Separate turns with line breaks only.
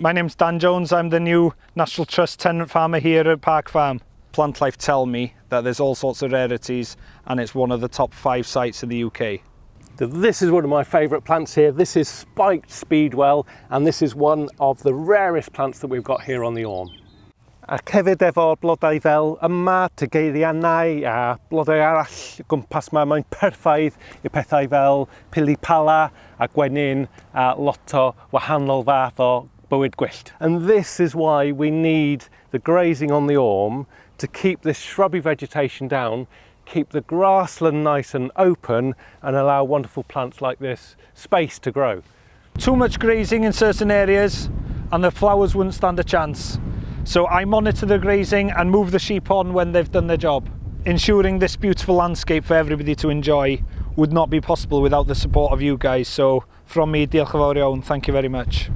My name's Dan Jones. I'm the new National Trust tenant farmer here at Park Farm. Plant Life tell me that there's all sorts of rarities and it's one of the top 5 sites in the UK.
This is one of my favourite plants here. This is spiked speedwell, and this is one of the rarest plants that we've got here on the Orme. Ac hefyd efo blodau fel yma, tegeiriannau a blodau arall gwmpas mae'n perffaith I pethau fel pilipala a gwenyn a lot o wahanol fath o bywyd gwyllt. And this is why we need the grazing on the Orme to keep this shrubby vegetation down, keep the grassland nice and open and allow wonderful plants like this space to grow.
Too much grazing in certain areas and the flowers wouldn't stand a chance. So I monitor the grazing and move the sheep on when they've done their job. Ensuring this beautiful landscape for everybody to enjoy would not be possible without the support of you guys. So from me, diolch yn fawr iawn, thank you very much.